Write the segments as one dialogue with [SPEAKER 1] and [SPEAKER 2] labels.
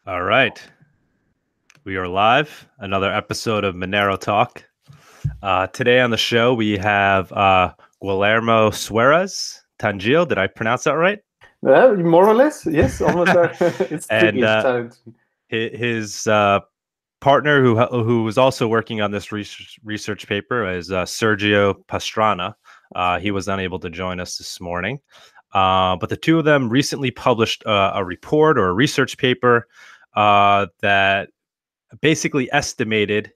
[SPEAKER 1] All right. We are live. Another episode of Monero Talk. Today on the show, we have Guillermo Suarez-Tangil. Did I pronounce that right?
[SPEAKER 2] More or less, yes, almost there. It's tricky,
[SPEAKER 1] And
[SPEAKER 2] it's challenging.
[SPEAKER 1] his partner, who was also working on this research paper, is Sergio Pastrana. He was unable to join us this morning. But the two of them recently published a report or a research paper that basically estimated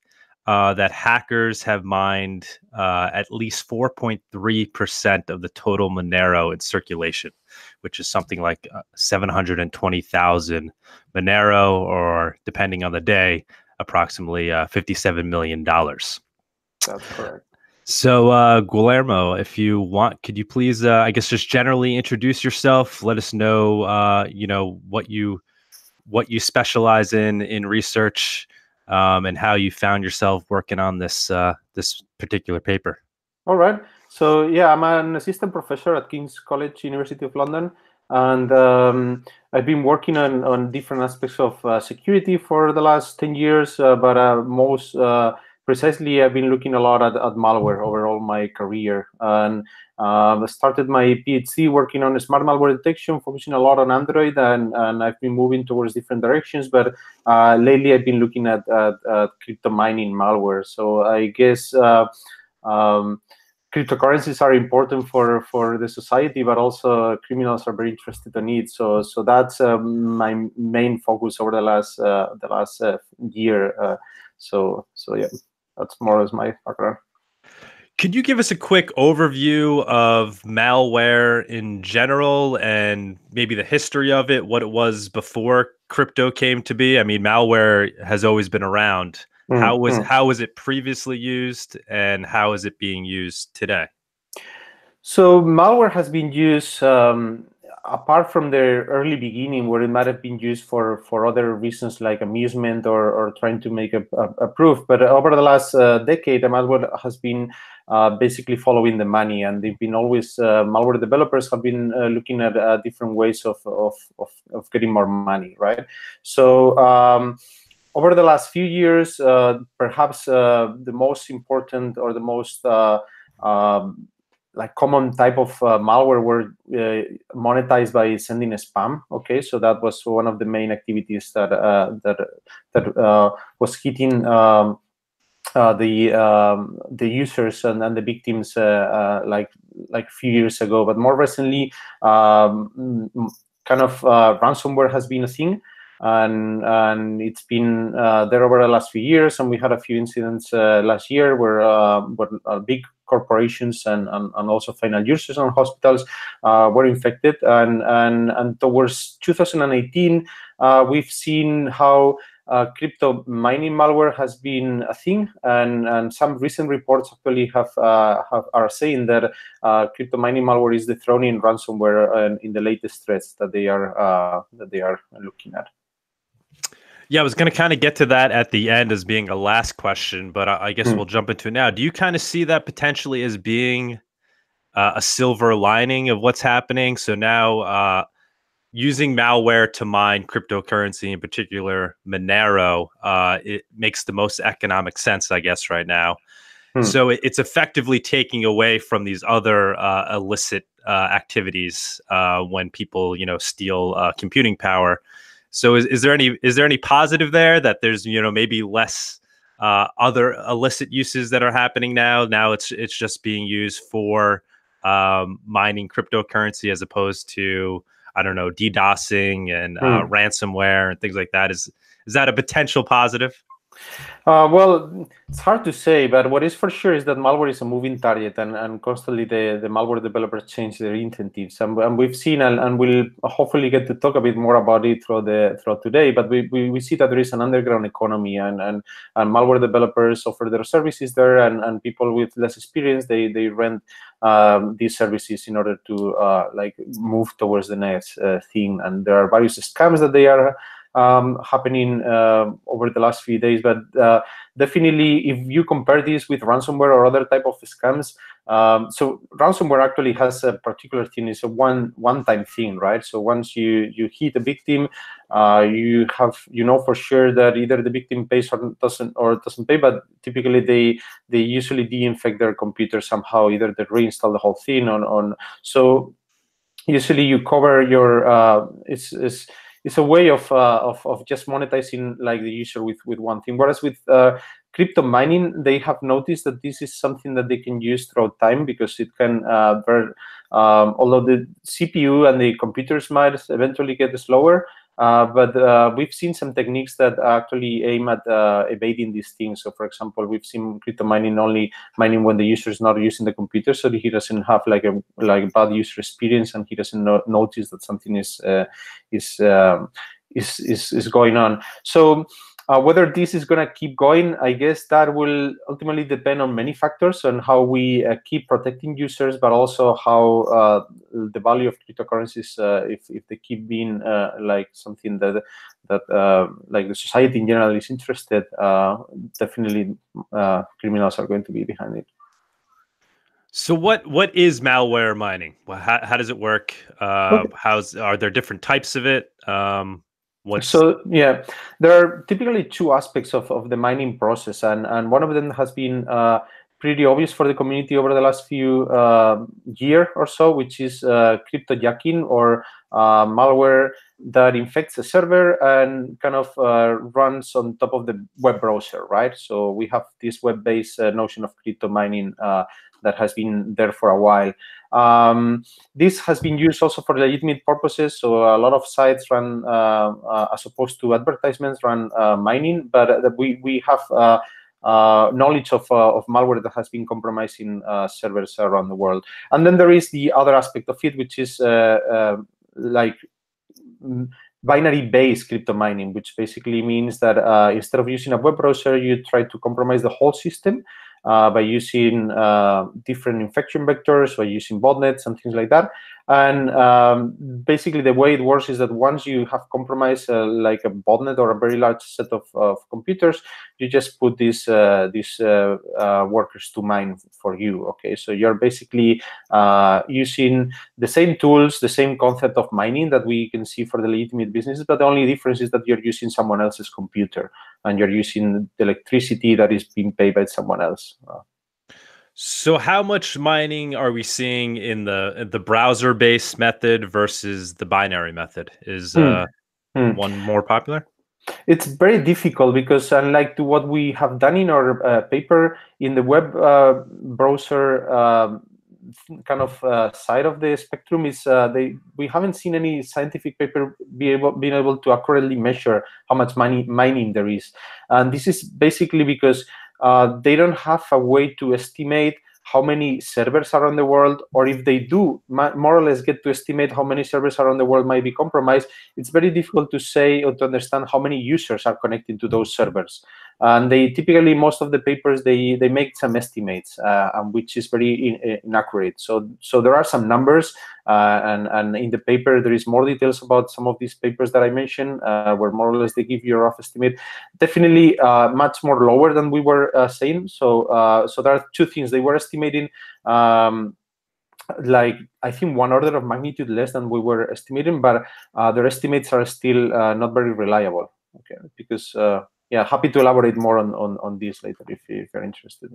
[SPEAKER 1] that hackers have mined at least 4.3% of the total Monero in circulation, which is something like 720,000 Monero, or depending on the day, approximately $57 million.
[SPEAKER 2] That's correct.
[SPEAKER 1] So, Guillermo, if you want, could you please, I guess, just generally introduce yourself? Let us know, what you specialize in research, and how you found yourself working on this particular paper.
[SPEAKER 2] All right. So yeah, I'm an assistant professor at King's College, University of London, and I've been working on different aspects of security for the last 10 years, but most precisely, I've been looking a lot at malware over all my career. And I started my PhD working on smart malware detection, focusing a lot on Android, and I've been moving towards different directions. But lately, I've been looking at crypto mining malware. So I guess cryptocurrencies are important for the society, but also criminals are very interested in it. So that's my main focus over the last year. So yeah, that's more or less my background.
[SPEAKER 1] Could you give us a quick overview of malware in general and maybe the history of it, what it was before crypto came to be? I mean, malware has always been around. How was it previously used, and how is it being used today?
[SPEAKER 2] So malware has been used, apart from the early beginning, where it might have been used for other reasons like amusement or trying to make a proof. But over the last decade, malware has been basically following the money, and they've been always malware developers have been looking at different ways of getting more money, right? So over the last few years, perhaps the most important or the most like common type of malware were monetized by sending a spam. Okay, so that was one of the main activities that was hitting the users and the victims like a few years ago. But more recently, kind of ransomware has been a thing. And it's been there over the last few years, and we had a few incidents last year where big corporations and also final users and hospitals were infected. And towards 2018, we've seen how crypto mining malware has been a thing, and some recent reports actually are saying that crypto mining malware is dethroning ransomware in the latest threats that they are looking at.
[SPEAKER 1] Yeah, I was going to kind of get to that at the end as being a last question, but I guess we'll jump into it now. Do you kind of see that potentially as being a silver lining of what's happening? So now using malware to mine cryptocurrency, in particular Monero, it makes the most economic sense, I guess, right now. So it's effectively taking away from these other illicit activities when people, steal computing power. So is there any positive there, that there's maybe less other illicit uses that are happening now? Now it's just being used for mining cryptocurrency as opposed to, I don't know, DDoSing and ransomware and things like that. Is that a potential positive?
[SPEAKER 2] Well, it's hard to say, but what is for sure is that malware is a moving target, and constantly the malware developers change their incentives. And we've seen, and we'll hopefully get to talk a bit more about it throughout today, but we see that there is an underground economy, and malware developers offer their services there, and people with less experience, they rent these services in order to like move towards the next thing. And there are various scams that they are happening over the last few days. But definitely, if you compare this with ransomware or other type of scams, so ransomware actually has a particular thing. It's a one-time thing, right? So once you hit a victim, you know for sure that either the victim pays or doesn't pay. But typically they usually de-infect their computer somehow. Either they reinstall the whole thing so usually you cover your it's a way of just monetizing like the user with one thing. Whereas with crypto mining, they have noticed that this is something that they can use throughout time, because it can although the CPU and the computers might eventually get slower, but we've seen some techniques that actually aim at evading these things. So for example, we've seen crypto mining only mining when the user is not using the computer, so he doesn't have like a bad user experience, and he doesn't notice that something is going on. So whether this is going to keep going, I guess that will ultimately depend on many factors, on how we keep protecting users, but also how the value of cryptocurrencies, if they keep being like something that like the society in general is interested, definitely criminals are going to be behind it.
[SPEAKER 1] So what is malware mining? How does it work?
[SPEAKER 2] Okay.
[SPEAKER 1] Are there different types of it?
[SPEAKER 2] So yeah, there are typically two aspects of the mining process, and one of them has been pretty obvious for the community over the last few year or so, which is cryptojacking, or malware that infects a server and kind of runs on top of the web browser, right? So we have this web-based notion of crypto mining that has been there for a while. This has been used also for legitimate purposes. So a lot of sites run, as opposed to advertisements, run mining. But we have knowledge of malware that has been compromising servers around the world. And then there is the other aspect of it, which is like binary-based crypto mining, which basically means that instead of using a web browser, you try to compromise the whole system by using different infection vectors, or using botnets and things like that. And basically, the way it works is that once you have compromised like a botnet or a very large set of computers, you just put these workers to mine for you. Okay, so you're basically using the same tools, the same concept of mining that we can see for the legitimate businesses, but the only difference is that you're using someone else's computer, and you're using the electricity that is being paid by someone else.
[SPEAKER 1] So how much mining are we seeing in the browser-based method versus the binary method? Is one more popular?
[SPEAKER 2] It's very difficult, because unlike to what we have done in our paper, in the web browser kind of side of the spectrum, is we haven't seen any scientific paper being able to accurately measure how much mining there is. And this is basically because they don't have a way to estimate how many servers around the world, or if they do more or less get to estimate how many servers around the world might be compromised, it's very difficult to say or to understand how many users are connected to those servers. And they typically, most of the papers, they make some estimates, which is very inaccurate. So there are some numbers, and in the paper there is more details about some of these papers that I mentioned, where more or less they give you a rough estimate. Definitely much more lower than we were saying. So there are two things. They were estimating like, I think, one order of magnitude less than we were estimating, but their estimates are still not very reliable. Okay, because yeah, happy to elaborate more on this later if you're interested.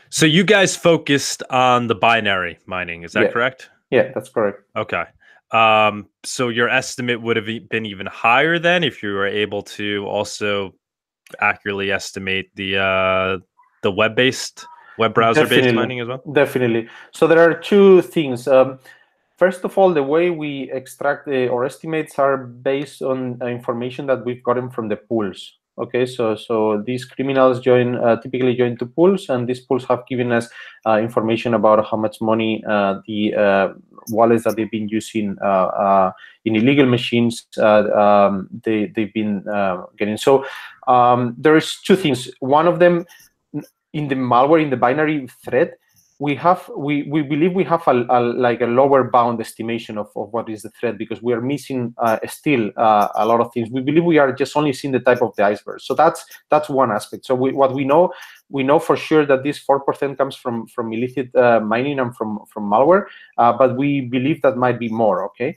[SPEAKER 1] So you guys focused on the binary mining, is that correct?
[SPEAKER 2] Yeah, that's correct.
[SPEAKER 1] Okay. So your estimate would have been even higher then if you were able to also accurately estimate the web browser-based mining as well?
[SPEAKER 2] Definitely. So there are two things. First of all, the way we extract our estimates are based on information that we've gotten from the pools. Okay, so these criminals typically join to pools, and these pools have given us information about how much money the wallets that they've been using in illegal machines they've been getting. So there is two things. One of them, in the malware, in the binary thread, we believe we have like a lower bound estimation of what is the threat, because we are missing still a lot of things. We believe we are just only seeing the tip of the iceberg. So that's one aspect. So what we know for sure that this 4% comes from illicit mining and from malware, but we believe that might be more. Okay,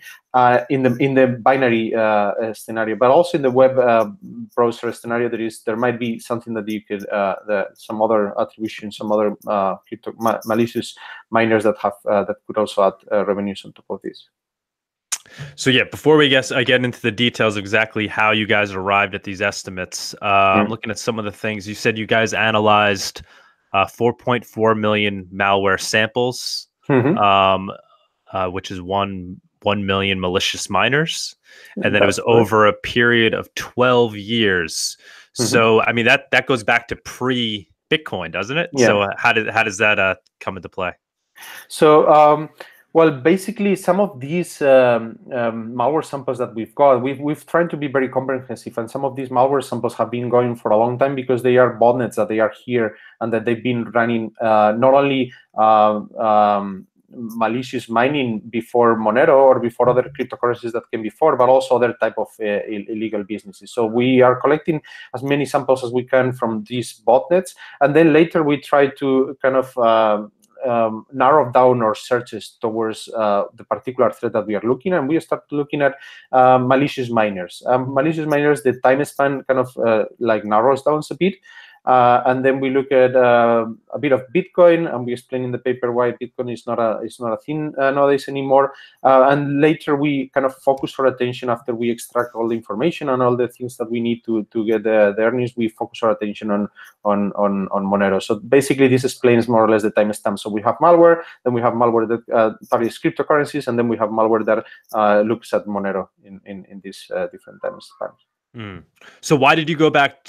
[SPEAKER 2] in the binary scenario, but also in the web browser scenario, there might be something that you could some other attribution, some other malicious miners that could also add revenues on top of this.
[SPEAKER 1] So yeah, before we get into the details exactly how you guys arrived at these estimates, I'm looking at some of the things you said. You guys analyzed 4.4 million malware samples, which is 1 million malicious miners, and then it was over a period of 12 years. So I mean that goes back to pre-Bitcoin, doesn't it?
[SPEAKER 2] Yeah.
[SPEAKER 1] So how does that come into play?
[SPEAKER 2] So well, basically, some of these malware samples that we've got, we've tried to be very comprehensive, and some of these malware samples have been going for a long time because they are botnets that they are here and that they've been running not only malicious mining before Monero or before other cryptocurrencies that came before, but also other type of illegal businesses. So we are collecting as many samples as we can from these botnets, and then later we try to kind of narrow down our searches towards the particular threat that we are looking at, and we start looking at malicious miners. Malicious miners, the time span kind of like narrows down a bit. And then we look at a bit of Bitcoin, and we explain in the paper why Bitcoin is not a thing nowadays anymore. And later we kind of focus our attention, after we extract all the information and all the things that we need to get the earnings. We focus our attention on Monero. So basically, this explains more or less the timestamp. So we have malware, then we have malware that targets cryptocurrencies, and then we have malware that looks at Monero in these different timestamps.
[SPEAKER 1] So why did you go back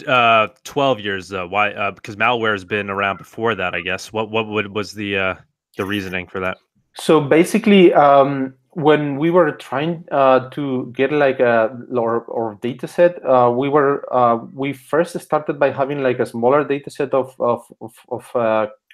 [SPEAKER 1] 12 years though? Why? Because malware has been around before that, I guess. What was the reasoning for that?
[SPEAKER 2] So basically, when we were trying to get like our data set, we first started by having like a smaller data set of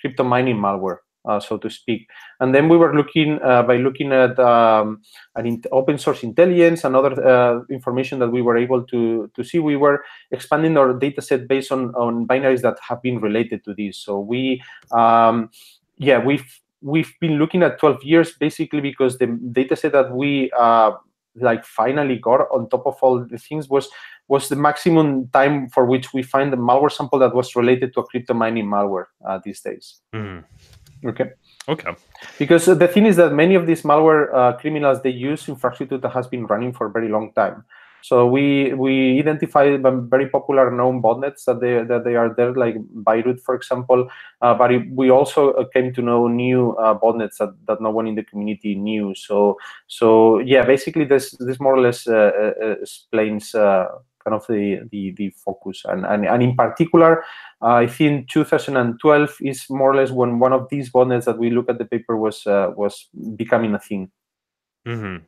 [SPEAKER 2] crypto mining malware. So to speak, and then we were looking at an open source intelligence and other information that we were able to see. We were expanding our data set based on binaries that have been related to this. So we've been looking at 12 years basically because the data set that we like finally got on top of all the things was the maximum time for which we find the malware sample that was related to a crypto mining malware these days. Okay. Because the thing is that many of these malware criminals, they use infrastructure that has been running for a very long time. So we identified very popular known botnets that they are there, like Beirut, for example. But we also came to know new botnets that no one in the community knew. So yeah, basically this more or less explains kind of the focus, and in particular, I think 2012 is more or less when one of these botnets that we look at the paper was becoming a thing.
[SPEAKER 1] And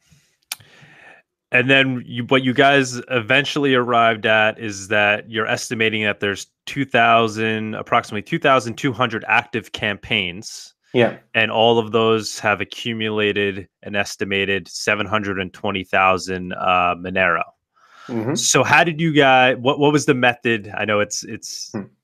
[SPEAKER 1] then what you guys eventually arrived at is that you're estimating that there's approximately 2,200 active campaigns.
[SPEAKER 2] Yeah.
[SPEAKER 1] And all of those have accumulated an estimated 720,000 Monero. So how did you guys, what was the method? I know it's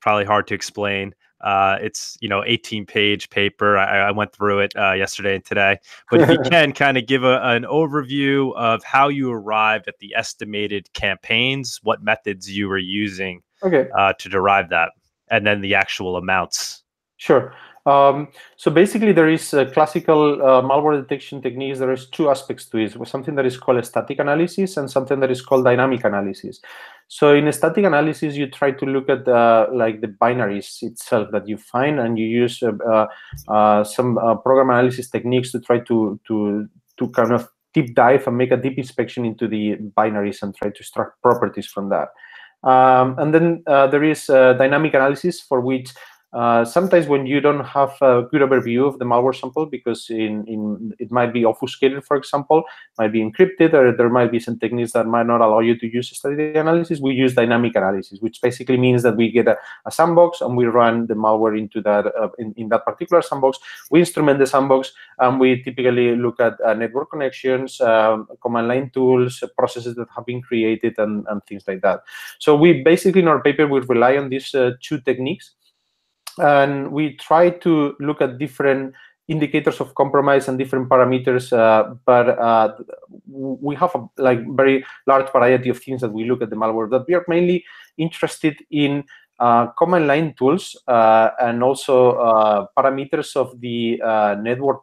[SPEAKER 1] probably hard to explain. It's 18-page paper. I went through it yesterday and today. But if you can kind of give an overview of how you arrived at the estimated campaigns, what methods you were using to derive that, and then the actual amounts.
[SPEAKER 2] Sure. So basically, there is classical malware detection techniques. There is two aspects to it. Something that is called static analysis and something that is called dynamic analysis. So in a static analysis, you try to look at like the binaries itself that you find, and you use some program analysis techniques to try to kind of deep dive and make a deep inspection into the binaries and try to extract properties from that. And then there is dynamic analysis, for which Sometimes when you don't have a good overview of the malware sample, because it might be obfuscated, for example, might be encrypted, or there might be some techniques that might not allow you to use static analysis, we use dynamic analysis, which basically means that we get a sandbox and we run the malware into that in that particular sandbox. We instrument the sandbox, and we typically look at network connections, command line tools, processes that have been created, and things like that. So we basically, in our paper, we rely on these two techniques, and we try to look at different indicators of compromise and different parameters, but we have a very large variety of things that we look at the malware. That we are mainly interested in command line tools and also parameters of the network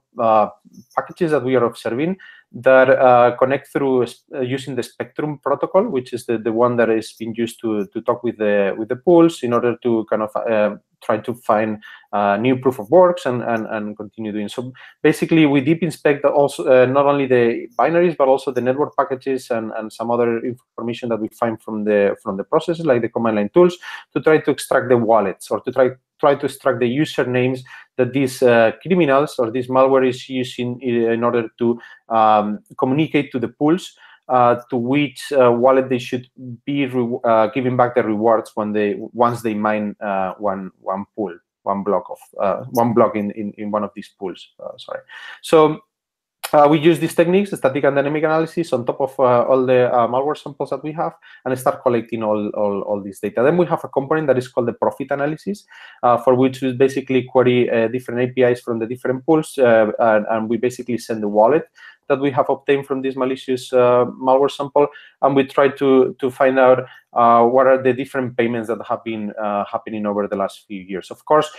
[SPEAKER 2] packages that we are observing that connect through using the Spectrum protocol, which is the one that is being used to talk with the pools in order to kind of try to find new proof of works and continue doing. So basically, we deep inspect also not only the binaries but also the network packages and some other information that we find from the processes, like the command line tools, to try to extract the wallets or to try to extract the usernames that these criminals or this malware is using in order to communicate to the pools to which wallet they should be giving back the rewards once they mine one pool, one block in one of these pools. Sorry. So we use these techniques, static and dynamic analysis, on top of all the malware samples that we have, and start collecting all this data. Then we have a component that is called the profit analysis, for which we basically query different APIs from the different pools, and we basically send the wallet that we have obtained from this malicious malware sample, and we try to find out what are the different payments that have been happening over the last few years. Of course,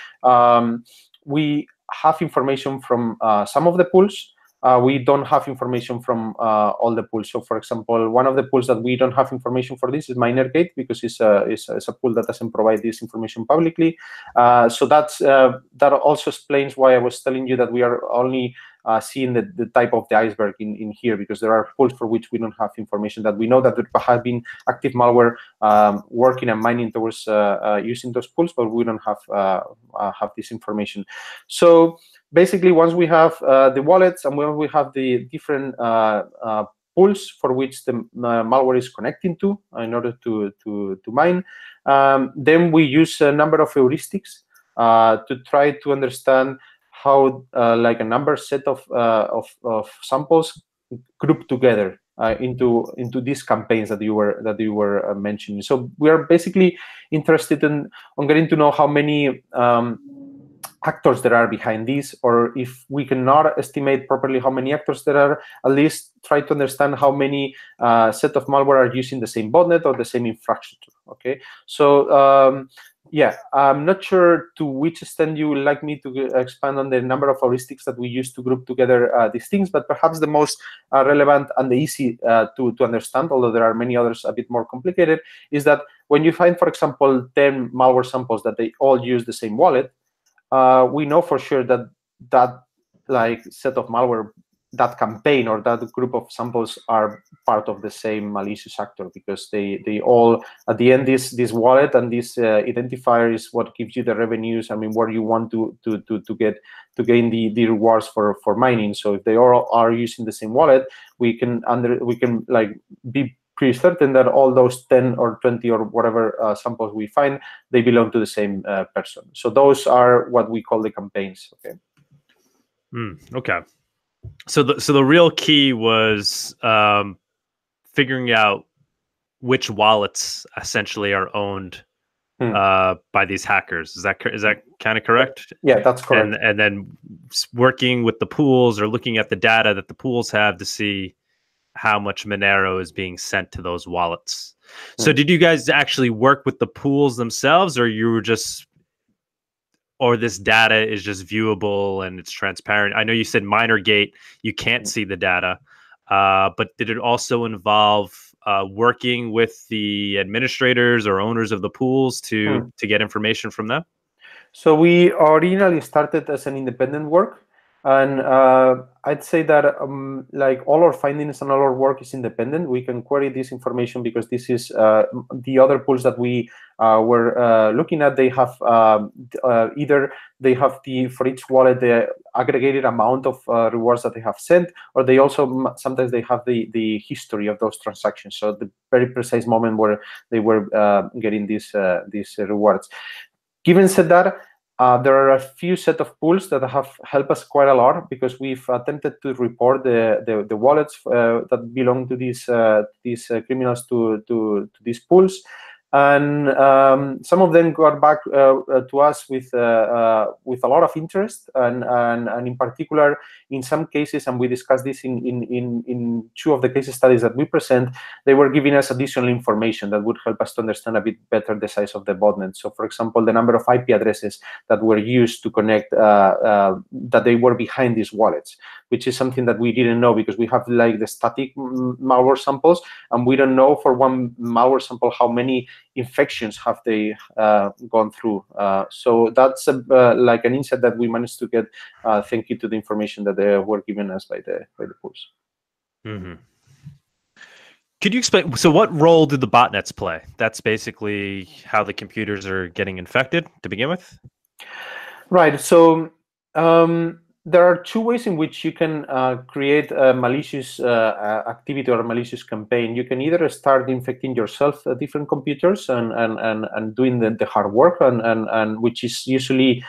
[SPEAKER 2] we have information from some of the pools. We don't have information from all the pools. So, for example, one of the pools that we don't have information for this is Minergate, because it's a pool that doesn't provide this information publicly. So that also explains why I was telling you that we are only seeing the type of the iceberg in here, because there are pools for which we don't have information, that we know that there have been active malware working and mining towards using those pools, but we don't have this information. So basically, once we have the wallets and when we have the different pools for which the malware is connecting to in order to mine, then we use a number of heuristics to try to understand how like a number set of samples group together into these campaigns that you were mentioning. So we are basically interested on getting to know how many actors there are behind this, or if we cannot estimate properly how many actors there are, at least try to understand how many set of malware are using the same botnet or the same infrastructure. Okay, so yeah, I'm not sure to which extent you would like me to expand on the number of heuristics that we use to group together these things, but perhaps the most relevant and the easy to understand, although there are many others a bit more complicated, is that when you find, for example, 10 malware samples that they all use the same wallet, we know for sure that like set of malware, that campaign or that group of samples are part of the same malicious actor, because they all, at the end, this wallet and this identifier is what gives you the revenues. I mean, where you want to gain the rewards for mining. So if they all are using the same wallet, we can like be pretty certain that all those 10 or 20 or whatever samples we find, they belong to the same person. So those are what we call the campaigns. Okay.
[SPEAKER 1] Okay. So the real key was figuring out which wallets essentially are owned by these hackers. Is that kind of correct?
[SPEAKER 2] Yeah, that's correct.
[SPEAKER 1] And then working with the pools or looking at the data that the pools have to see how much Monero is being sent to those wallets. So did you guys actually work with the pools themselves, or you were just, or this data is just viewable and it's transparent? I know you said Minergate, you can't see the data, but did it also involve working with the administrators or owners of the pools to get information from them?
[SPEAKER 2] So we originally started as an independent work. And I'd say that like all our findings and all our work is independent. We can query this information because this is the other pools that we were looking at. They have either they have for each wallet the aggregated amount of rewards that they have sent, or they also sometimes they have the history of those transactions, so the very precise moment where they were getting these rewards. Given said that, there are a few set of pools that have helped us quite a lot, because we've attempted to report the wallets that belong to these criminals to these pools. And some of them got back to us with a lot of interest, and in particular, in some cases, and we discussed this in two of the case studies that we present, they were giving us additional information that would help us to understand a bit better the size of the botnet. So, for example, the number of IP addresses that were used to connect, that they were behind these wallets, which is something that we didn't know, because we have like the static malware samples, and we don't know for one malware sample how many infections have they gone through. So that's like an insight that we managed to get thank you to the information that they were given us by the pools.
[SPEAKER 1] Mm-hmm. Could you explain, so what role did the botnets play? That's basically how the computers are getting infected to begin with?
[SPEAKER 2] Right. So there are two ways in which you can create a malicious activity or a malicious campaign. You can either start infecting yourself different computers and doing the hard work, and which is usually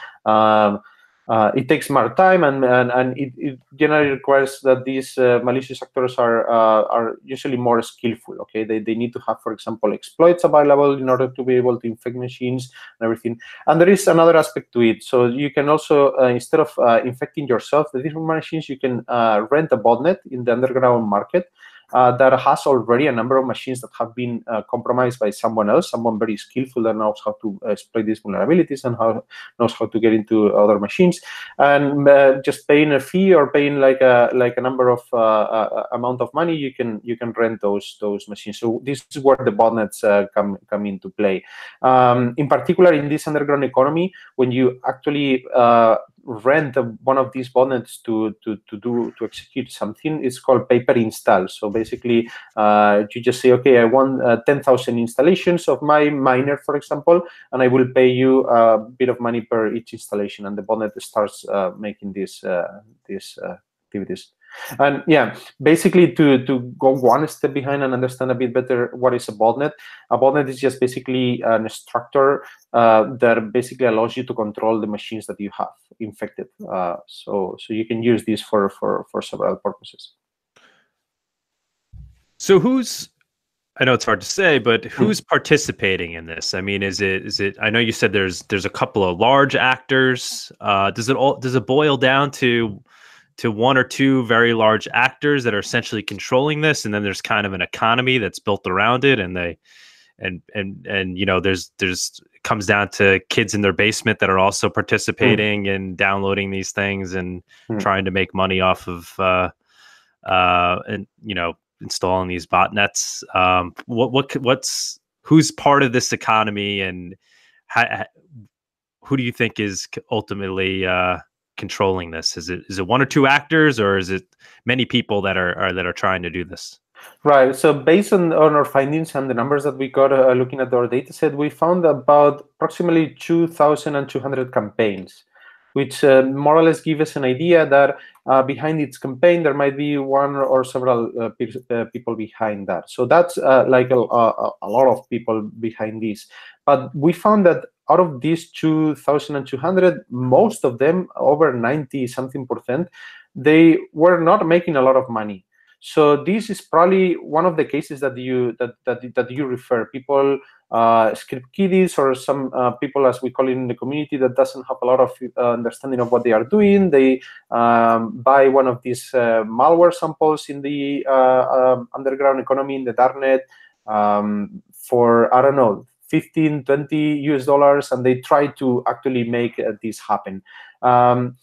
[SPEAKER 2] it takes more time, and it generally requires that these malicious actors are usually more skillful. Okay, they need to have, for example, exploits available in order to be able to infect machines and everything. And there is another aspect to it. So you can also, instead of infecting yourself the different machines, you can rent a botnet in the underground market that has already a number of machines that have been compromised by someone else, someone very skillful that knows how to exploit these vulnerabilities and knows how to get into other machines. And just paying a fee or paying like a number of amount of money, you can rent those machines. So this is where the botnets come into play. In particular, in this underground economy, when you actually rent one of these botnets to execute something, it's called pay per install. So basically, you just say, okay, I want 10,000 installations of my miner, for example, and I will pay you a bit of money per each installation, and the botnet starts making these activities. And yeah, basically to go one step behind and understand a bit better what is a botnet is just basically an structure that basically allows you to control the machines that you have infected. So you can use this for several purposes.
[SPEAKER 1] So I know it's hard to say, but who's participating in this? I mean, is it? I know you said there's a couple of large actors. Does it boil down to one or two very large actors that are essentially controlling this, and then there's kind of an economy that's built around it, and you know, there's it comes down to kids in their basement that are also participating and downloading these things and trying to make money off of and you know, installing these botnets. Who's part of this economy, and who do you think is ultimately controlling this? Is it one or two actors, or is it many people that are trying to do this?
[SPEAKER 2] Right. So based on our findings and the numbers that we got looking at our data set, we found about approximately 2,200 campaigns, which more or less give us an idea that behind its campaign there might be one or several people behind that. So that's like a lot of people behind this. But we found that out of these 2,200, most of them, over 90-something%, they were not making a lot of money. So this is probably one of the cases that you refer. People, script kiddies, or some people, as we call it in the community, that doesn't have a lot of understanding of what they are doing. They buy one of these malware samples in the underground economy, in the darknet, for, I don't know, $15-20, and they try to actually make this happen. And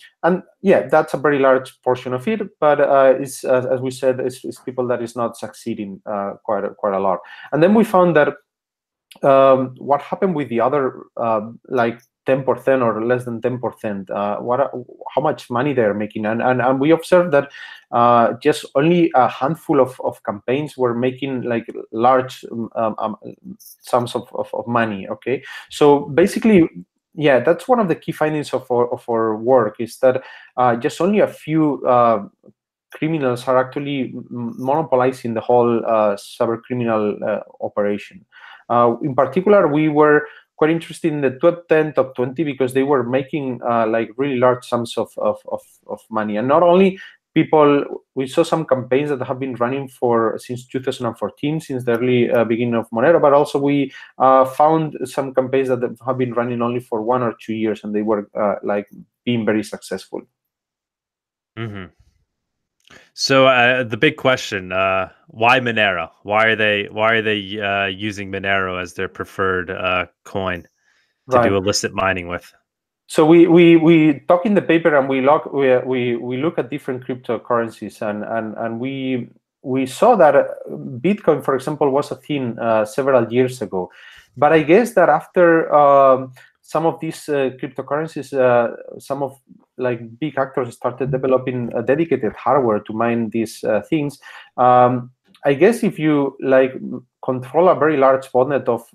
[SPEAKER 2] yeah, that's a very large portion of it, but it's as we said, it's people that is not succeeding quite a lot. And then we found that what happened with the other like 10% or less than 10%. How much money they're making, and we observed that just only a handful of campaigns were making like large sums of money. Okay, so basically, yeah, that's one of the key findings of our work, is that just only a few criminals are actually monopolizing the whole cyber criminal operation. In particular, we were quite interested in the top 10, top 20, because they were making like really large sums of money. And not only people, we saw some campaigns that have been running since 2014, since the early beginning of Monero, but also we found some campaigns that have been running only for 1 or 2 years, and they were like being very successful.
[SPEAKER 1] Mm-hmm. So the big question: why Monero? Why are they using Monero as their preferred coin to do illicit mining with?
[SPEAKER 2] So we talk in the paper, and we look at different cryptocurrencies, and we saw that Bitcoin, for example, was a thing several years ago. But I guess that after some of these cryptocurrencies, some of like big actors started developing a dedicated hardware to mine these things. I guess if you like control a very large botnet of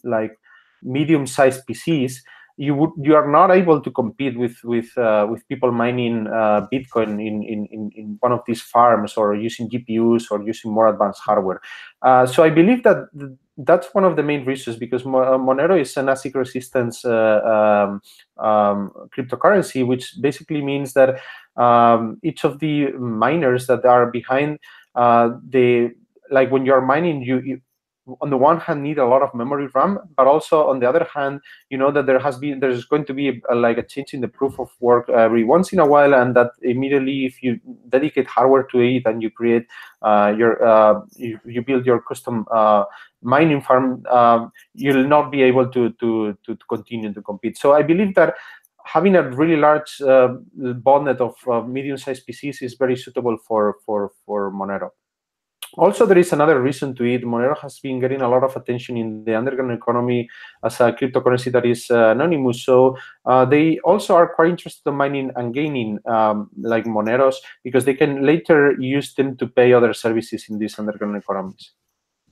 [SPEAKER 2] like medium-sized PCs, you are not able to compete with people mining Bitcoin in one of these farms, or using GPUs, or using more advanced hardware. So I believe that that's one of the main reasons, because Monero is an ASIC resistance cryptocurrency, which basically means that each of the miners that are behind like when you're mining, you on the one hand need a lot of memory RAM, but also on the other hand, you know that there's going to be like a change in the proof of work every once in a while, and that immediately, if you dedicate hardware to it and you create you build your custom mining farm, you'll not be able to continue to compete. So I believe that having a really large botnet of medium-sized PCs is very suitable for Monero. Also, there is another reason to it. Monero has been getting a lot of attention in the underground economy as a cryptocurrency that is anonymous. So they also are quite interested in mining and gaining like Moneros, because they can later use them to pay other services in these underground economies.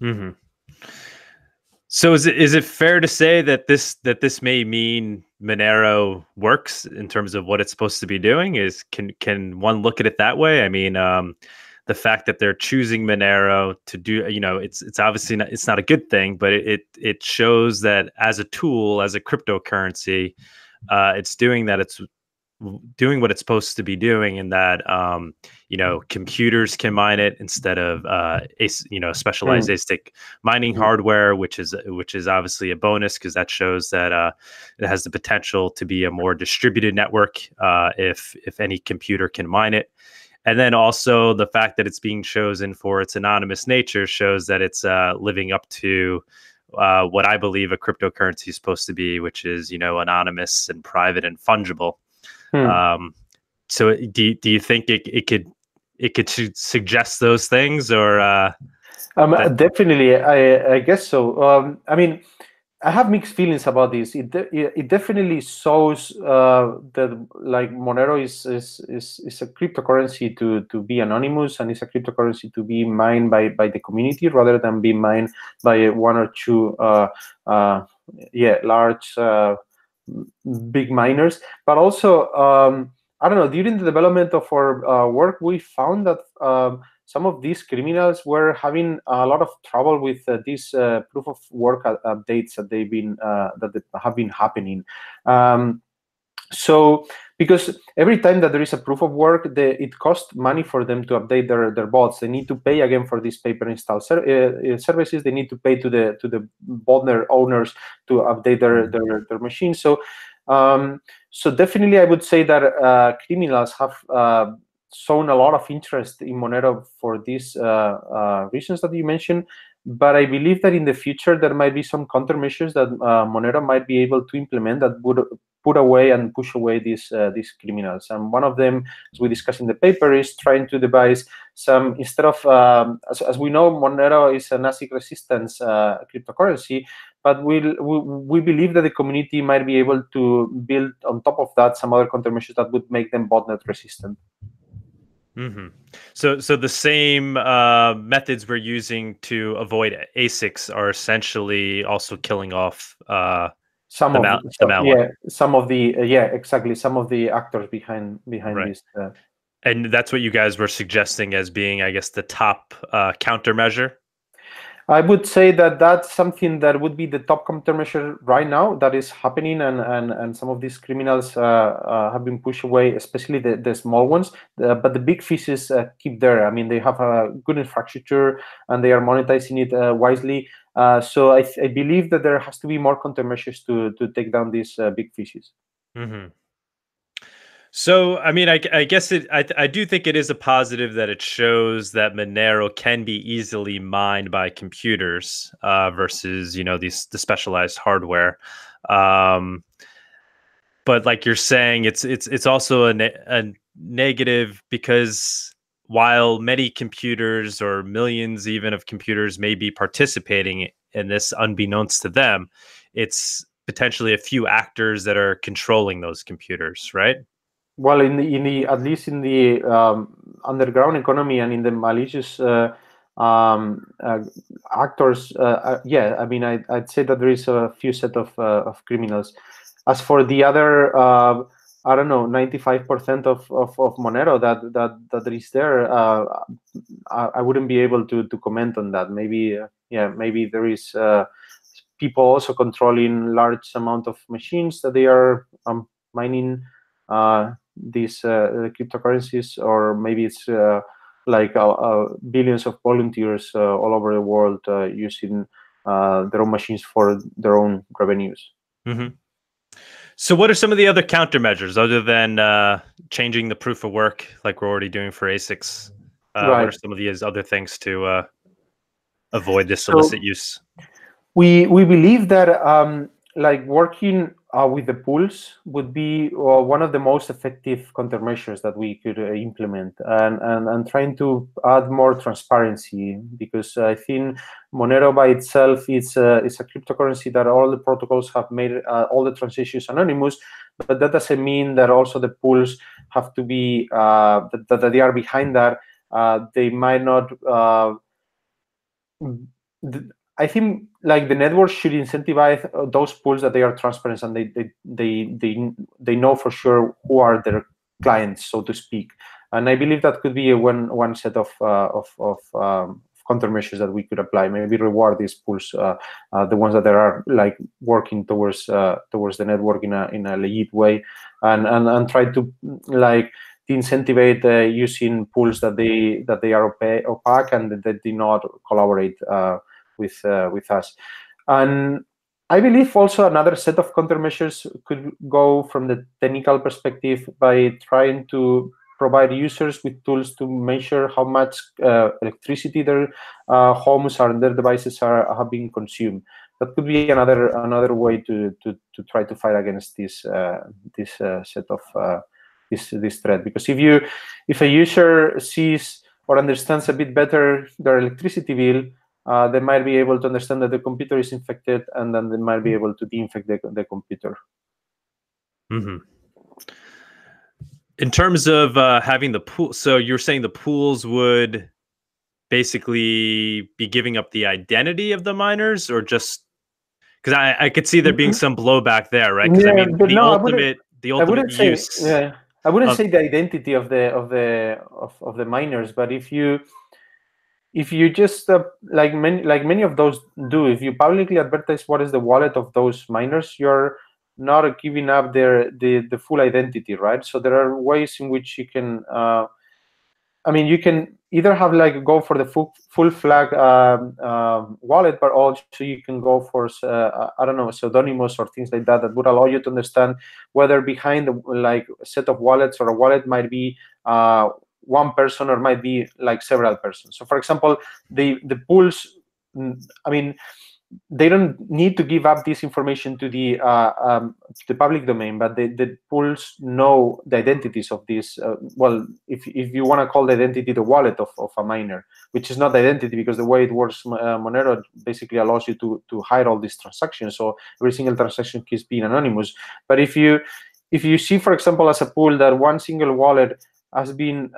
[SPEAKER 1] Mm-hmm. So is it fair to say that this may mean Monero works in terms of what it's supposed to be doing? Can one look at it that way? I mean, the fact that they're choosing Monero to do, it's obviously not a good thing, but it shows that as a tool, as a cryptocurrency, it's doing that. It's doing what it's supposed to be doing, and that computers can mine it instead of specialized ASIC mining hardware, which is obviously a bonus, because that shows that it has the potential to be a more distributed network if any computer can mine it. And then also the fact that it's being chosen for its anonymous nature shows that it's living up to what I believe a cryptocurrency is supposed to be, which is anonymous and private and fungible. So do you think it could suggest those things, or
[SPEAKER 2] definitely, I guess so. I mean, I have mixed feelings about this. It definitely shows that like Monero is a cryptocurrency to be anonymous, and it's a cryptocurrency to be mined by the community rather than being mined by one or two large big miners. But also, I don't know, during the development of our work, we found that some of these criminals were having a lot of trouble with these proof of work updates that have been happening. So, because every time that there is a proof of work, it costs money for them to update their bots. They need to pay again for these pay-per-install services. They need to pay to the botnet owners to update their machines. So, so definitely, I would say that criminals have shown a lot of interest in Monero for these reasons that you mentioned. But I believe that in the future there might be some countermeasures that Monero might be able to implement that would put away and push away these criminals. And one of them, as we discussed in the paper, is trying to devise some, instead of, as we know, Monero is an ASIC resistance cryptocurrency, but we believe that the community might be able to build on top of that some other countermeasures that would make them botnet resistant.
[SPEAKER 1] So the same methods we're using to avoid ASICs are essentially also killing off some of
[SPEAKER 2] the actors behind this.
[SPEAKER 1] And that's what you guys were suggesting as being, I guess, the top countermeasure?
[SPEAKER 2] I would say that that's something that would be the top countermeasure right now that is happening, and some of these criminals have been pushed away, especially the small ones. But the big fishes keep there. I mean, they have a good infrastructure and they are monetizing it wisely. So I believe that there has to be more countermeasures to take down these big fishes.
[SPEAKER 1] So, I mean, I guess I do think it is a positive that it shows that Monero can be easily mined by computers versus, the specialized hardware. But like you're saying, it's also a negative, because while many computers, or millions even of computers, may be participating in this unbeknownst to them, it's potentially a few actors that are controlling those computers, right?
[SPEAKER 2] Well, at least in the underground economy and in the malicious actors, yeah, I mean, I'd say that there is a few set of criminals. As for the other, I don't know, 95% of Monero that is there, I wouldn't be able to comment on that. Maybe, maybe there is people also controlling large amount of machines that they are mining these cryptocurrencies, or maybe it's like billions of volunteers all over the world using their own machines for their own revenues.
[SPEAKER 1] So what are some of the other countermeasures other than changing the proof of work like we're already doing for ASICs? What are some of these other things to avoid this illicit use?
[SPEAKER 2] We believe that like working with the pools would be one of the most effective countermeasures that we could implement, and trying to add more transparency, because I think Monero by itself is a cryptocurrency that all the protocols have made all the transactions anonymous, but that doesn't mean that also the pools have to be that they are behind that. They might not. I think like the network should incentivize those pools that they are transparent and they know for sure who are their clients, so to speak. And I believe that could be one set of countermeasures that we could apply. Maybe reward these pools, the ones that are like working towards the network in a legit way, and try to like incentivize using pools that they are opaque and that do not collaborate with us. And I believe also another set of countermeasures could go from the technical perspective by trying to provide users with tools to measure how much electricity their homes or their devices have been consumed. That could be another way to try to fight against this set of this threat. Because if a user sees or understands a bit better their electricity bill, they might be able to understand that the computer is infected, and then they might be able to de-infect the computer.
[SPEAKER 1] In terms of having the pool, so you're saying the pools would basically be giving up the identity of the miners, or just because I could see there being some blowback there, right? Because I mean, the ultimate use.
[SPEAKER 2] I wouldn't say the identity of the miners, but if you just like many of those do, if you publicly advertise what is the wallet of those miners, you're not giving up the full identity, right? So there are ways in which you can you can either have like go for the full flag wallet, but also you can go for I don't know, pseudonymous or things like that would allow you to understand whether behind a set of wallets or a wallet might be one person or might be like several persons. So for example, the pools, I mean, they don't need to give up this information to the public domain, but the pools know the identities of these. Well, if you want to call the identity the wallet of a miner, which is not the identity, because the way it works, Monero basically allows you to hide all these transactions, so every single transaction keeps being anonymous. But if you see, for example, as a pool that one single wallet has been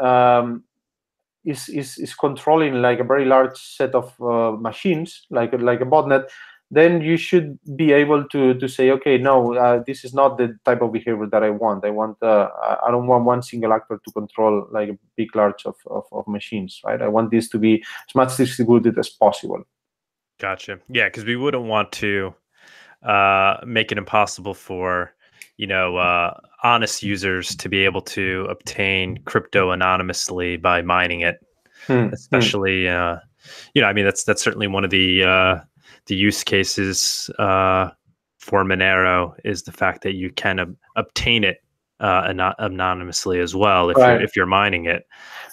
[SPEAKER 2] is controlling like a very large set of machines, like a botnet, then you should be able to say, okay, no, this is not the type of behavior that I want. I don't want one single actor to control like a big large of machines, right? I want this to be as much distributed as possible.
[SPEAKER 1] Gotcha. Yeah, because we wouldn't want to make it impossible for honest users to be able to obtain crypto anonymously by mining it. Especially, I mean, that's certainly one of the use cases for Monero, is the fact that you can obtain it anonymously as well if you're mining it.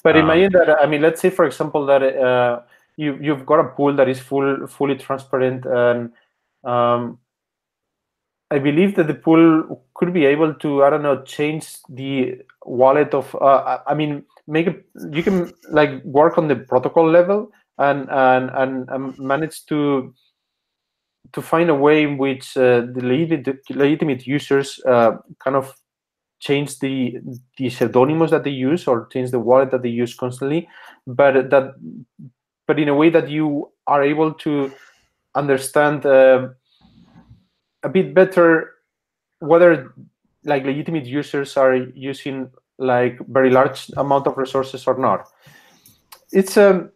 [SPEAKER 2] But imagine that, I mean, let's say, for example, that you've got a pool that is fully transparent, and I believe that the pool could be able to, I don't know, change the wallet of, I mean, you can like work on the protocol level and manage to find a way in which the legitimate users kind of change the pseudonymous that they use, or change the wallet that they use constantly, but in a way that you are able to understand a bit better whether like legitimate users are using like very large amount of resources or not. It's a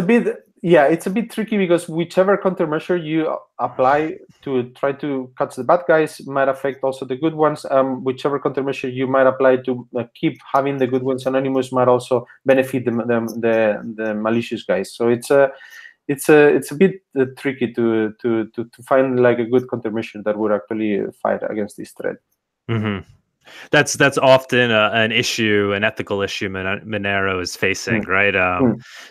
[SPEAKER 2] bit tricky, because whichever countermeasure you apply to try to catch the bad guys might affect also the good ones. Whichever countermeasure you might apply to keep having the good ones anonymous might also benefit the malicious guys. So it's a bit tricky to find like a good countermeasure that would actually fight against this threat.
[SPEAKER 1] Mm-hmm. That's often an issue, an ethical issue Monero is facing, right?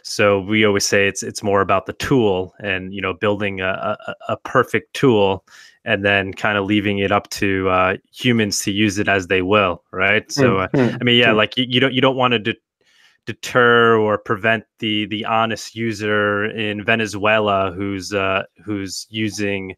[SPEAKER 1] So we always say it's more about the tool, and building a perfect tool, and then kind of leaving it up to humans to use it as they will, right? So I mean, yeah, like you don't want to deter or prevent the honest user in Venezuela who's using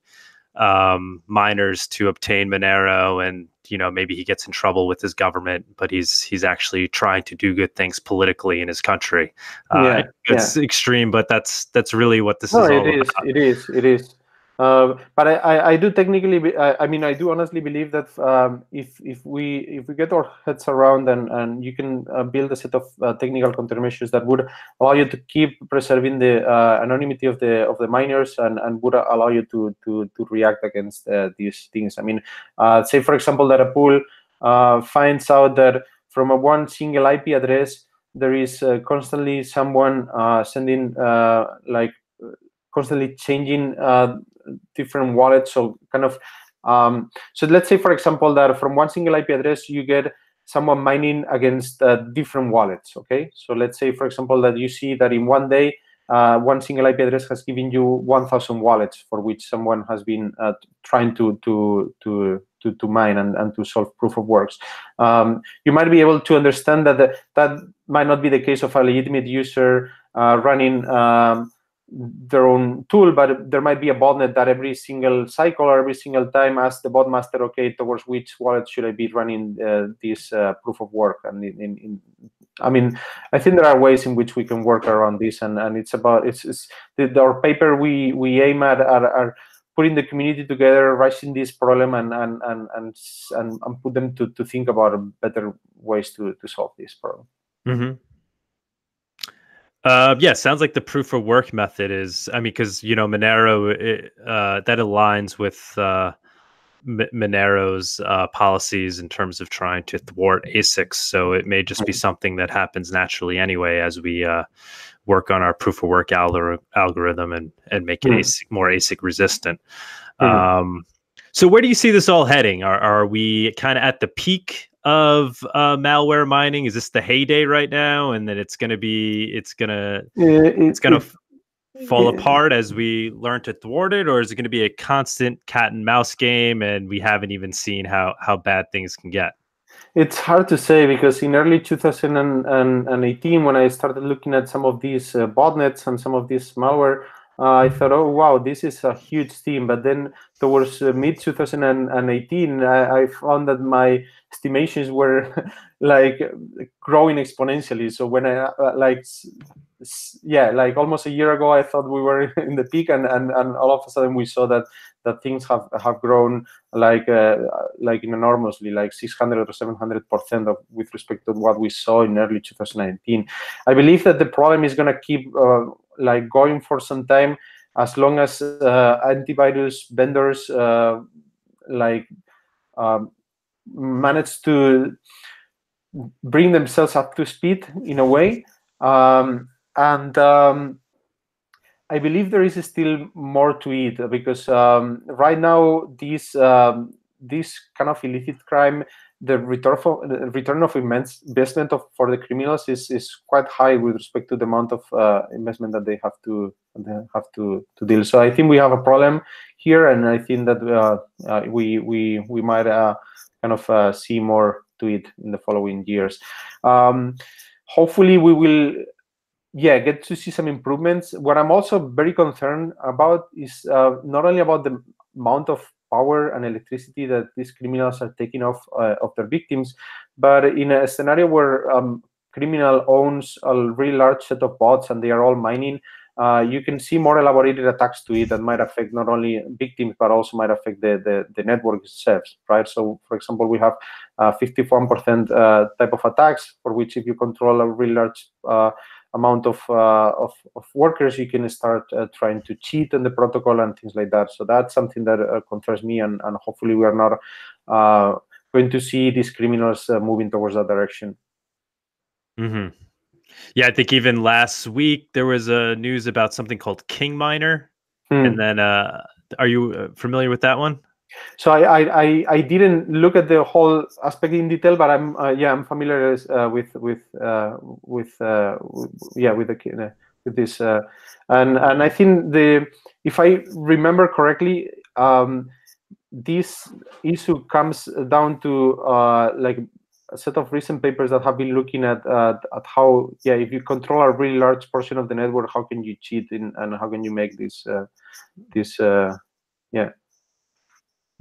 [SPEAKER 1] miners to obtain Monero, and maybe he gets in trouble with his government, but he's actually trying to do good things politically in his country. It's extreme, but that's really what this is all about.
[SPEAKER 2] It is. But I do technically, I mean, I do honestly believe that if we get our heads around, and you can build a set of technical countermeasures that would allow you to keep preserving the anonymity of the miners, and would allow you to react against these things. I mean, say for example that a pool finds out that from one single IP address there is constantly someone sending constantly changing different wallets. So kind of, so let's say, for example, that from one single IP address, you get someone mining against different wallets, okay? So let's say, for example, that you see that in one day, one single IP address has given you 1,000 wallets for which someone has been trying to mine and to solve proof of works. You might be able to understand that that might not be the case of a legitimate user running their own tool, but there might be a botnet that every single cycle or every single time asks the bot master, okay, towards which wallet should I be running this proof of work? And I mean, I think there are ways in which we can work around this, and it's about our paper we aim at are putting the community together, raising this problem, and put them to think about better ways to solve this problem.
[SPEAKER 1] Mm-hmm. Yeah, sounds like the proof of work method is, I mean, because Monero that aligns with Monero's policies in terms of trying to thwart ASICs. So it may just be something that happens naturally anyway as we work on our proof of work algorithm and make it more ASIC resistant. So where do you see this all heading? Are we kind of at the peak of malware mining? Is this the heyday right now, and then it's gonna fall apart as we learn to thwart it, or is it going to be a constant cat and mouse game and we haven't even seen how bad things can get?
[SPEAKER 2] It's hard to say, because in early 2018, when I started looking at some of these botnets and some of this malware, I thought, oh wow, this is a huge theme. But then towards mid 2018, I found that my estimations were like growing exponentially. So when I like almost a year ago, I thought we were in the peak, and all of a sudden we saw that things have grown like enormously, like 600 or 700% with respect to what we saw in early 2019. I believe that the problem is going to keep like going for some time, as long as antivirus vendors manage to bring themselves up to speed in a way. I believe there is still more to it, because right now this kind of illicit crime, the return of investment for the criminals is quite high with respect to the amount of investment that they have to deal. So I think we have a problem here, and I think that we might kind of see more to it in the following years. Hopefully we will get to see some improvements. What I'm also very concerned about is not only about the amount of power and electricity that these criminals are taking off of their victims, but in a scenario where criminal owns a really large set of bots and they are all mining, you can see more elaborated attacks to it that might affect not only victims but also might affect the network itself, right? So, for example, we have 51% type of attacks, for which if you control a really large amount of workers, you can start trying to cheat on the protocol and things like that. So that's something that concerns me, and hopefully we are not going to see these criminals moving towards that direction.
[SPEAKER 1] Mm-hmm. Yeah, I think even last week there was a news about something called King Miner. And then are you familiar with that one?
[SPEAKER 2] So I didn't look at the whole aspect in detail, but I'm familiar with this, and I think if I remember correctly, this issue comes down to like a set of recent papers that have been looking at how if you control a really large portion of the network, how can you cheat and how can you make this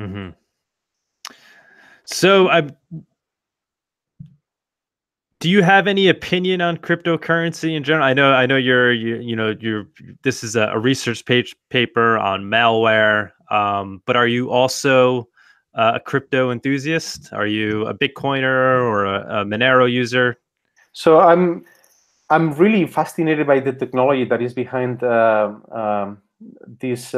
[SPEAKER 1] Mm-hmm. So, do you have any opinion on cryptocurrency in general? I know you're this is a research paper on malware, but are you also a crypto enthusiast? Are you a Bitcoiner or a Monero user?
[SPEAKER 2] So I'm really fascinated by the technology that is behind these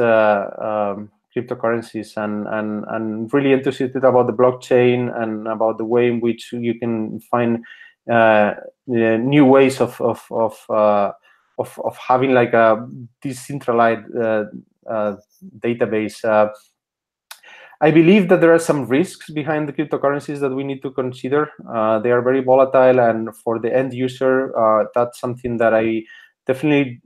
[SPEAKER 2] cryptocurrencies, and really enthusiastic about the blockchain and about the way in which you can find new ways of having like a decentralized database. I believe that there are some risks behind the cryptocurrencies that we need to consider. They are very volatile, and for the end user, that's something that I definitely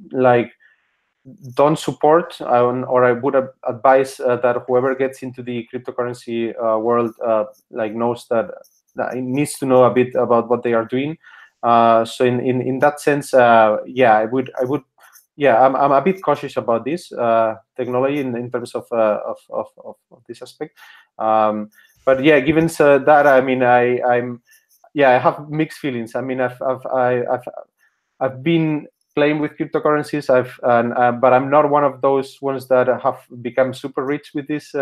[SPEAKER 2] don't support, or I would advise that whoever gets into the cryptocurrency world knows that it needs to know a bit about what they are doing. So in that sense, I would. I'm a bit cautious about this technology in terms of this aspect. But given that, I mean, I have mixed feelings. I mean, I've been playing with cryptocurrencies. But I'm not one of those ones that have become super rich with this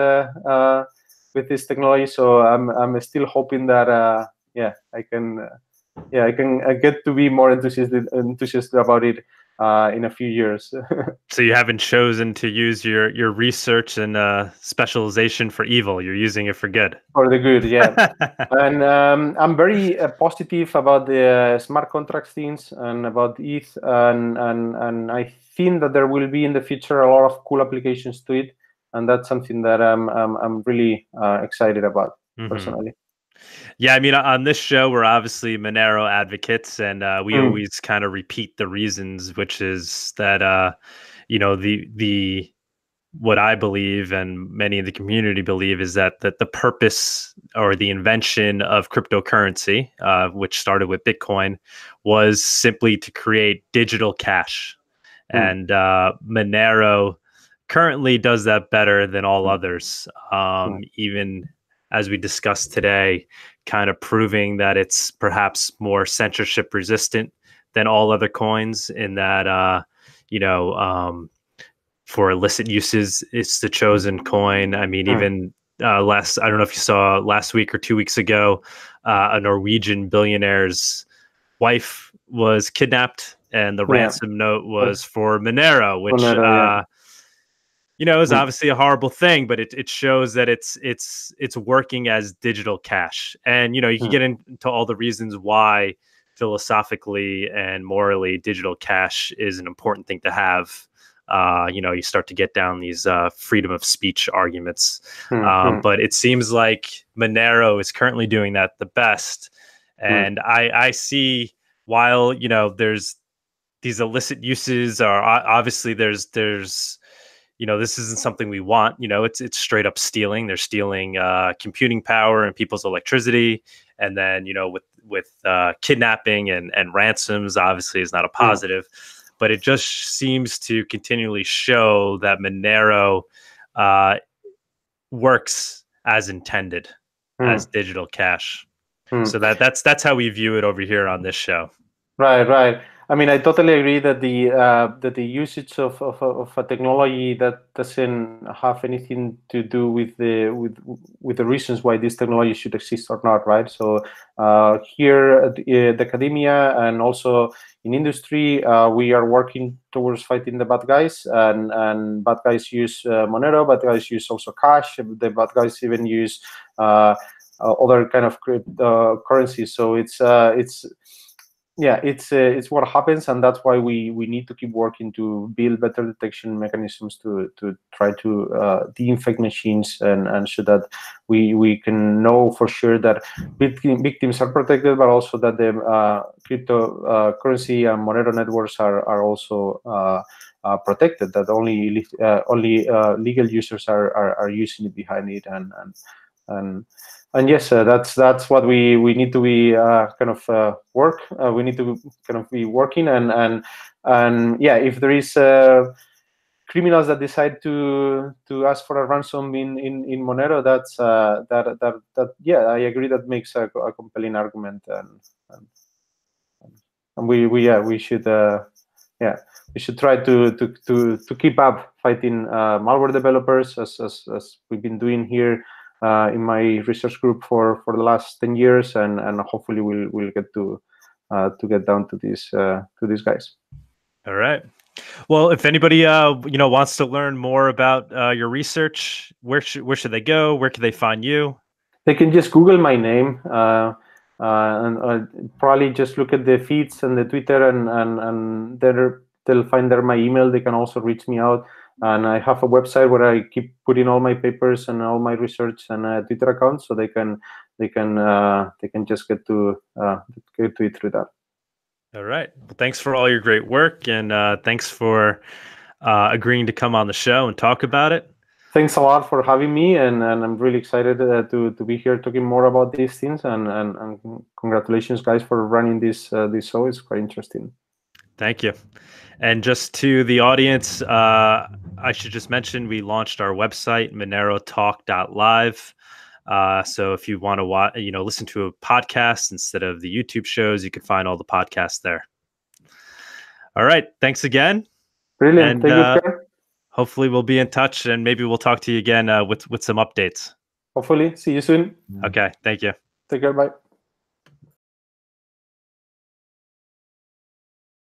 [SPEAKER 2] technology. So I'm still hoping that I can get to be more enthusiastic about it in a few years.
[SPEAKER 1] So you haven't chosen to use your research and specialization for evil. You're using it for good.
[SPEAKER 2] For the good, yeah. And I'm very positive about the smart contract things and about ETH, and I think that there will be in the future a lot of cool applications to it, and that's something that I'm really excited about personally.
[SPEAKER 1] Yeah, I mean, on this show, we're obviously Monero advocates, and we always kind of repeat the reasons, which is that you know, the what I believe and many in the community believe is that the purpose or the invention of cryptocurrency, which started with Bitcoin, was simply to create digital cash. And Monero currently does that better than all others. Even as we discussed today, kind of proving that it's perhaps more censorship resistant than all other coins in that, you know, for illicit uses, it's the chosen coin. I mean, even I don't know if you saw last week or 2 weeks ago, a Norwegian billionaire's wife was kidnapped, and the ransom note was for Monero, which
[SPEAKER 2] Monero,
[SPEAKER 1] you know, is obviously a horrible thing, but it shows that it's working as digital cash. And you know, you can get into all the reasons why philosophically and morally digital cash is an important thing to have. You know, you start to get down these freedom of speech arguments. But it seems like Monero is currently doing that the best. And I see, while, you know, there's these illicit uses, are obviously there's you know, this isn't something we want. You know, it's straight up stealing. They're stealing computing power and people's electricity. And then, you know, with kidnapping and ransoms, obviously is not a positive. But it just seems to continually show that Monero works as intended, as digital cash. So that's how we view it over here on this show.
[SPEAKER 2] Right. I mean, I totally agree that the usage of a technology that doesn't have anything to do with the reasons why this technology should exist or not, right? So here at the academia and also in industry, we are working towards fighting the bad guys, and bad guys use Monero, bad guys use also cash, the bad guys even use other kind of cryptocurrencies. So it's what happens, and that's why we need to keep working to build better detection mechanisms to try to de-infect machines, and so that we can know for sure that victims are protected, but also that the cryptocurrency and Monero networks are also protected, that only legal users are using it behind it, and yes, that's what we need to be kind of work. We need to kind of be working, and yeah, if there is criminals that decide to ask for a ransom in Monero, that yeah, I agree, that makes a compelling argument, and we should try to keep up fighting malware developers, as we've been doing here in my research group for the last 10 years, and hopefully we'll get to get down to these guys.
[SPEAKER 1] All right. Well, if anybody you know, wants to learn more about your research, where should they go? Where can they find you?
[SPEAKER 2] They can just Google my name and probably just look at the feeds and the Twitter, and they'll find there my email. They can also reach me out. And I have a website where I keep putting all my papers and all my research, and a Twitter account, so they can just get to it through that.
[SPEAKER 1] All right. Well, thanks for all your great work, and thanks for agreeing to come on the show and talk about it.
[SPEAKER 2] Thanks a lot for having me, and I'm really excited to be here talking more about these things. And congratulations, guys, for running this show. It's quite interesting.
[SPEAKER 1] Thank you. And just to the audience, I should just mention we launched our website, monerotalk.live. So if you want to listen to a podcast instead of the YouTube shows, you can find all the podcasts there. All right. Thanks again.
[SPEAKER 2] Brilliant. Thank you.
[SPEAKER 1] Hopefully we'll be in touch, and maybe we'll talk to you again with some updates.
[SPEAKER 2] Hopefully. See you soon.
[SPEAKER 1] Okay. Thank you.
[SPEAKER 2] Take care. Bye.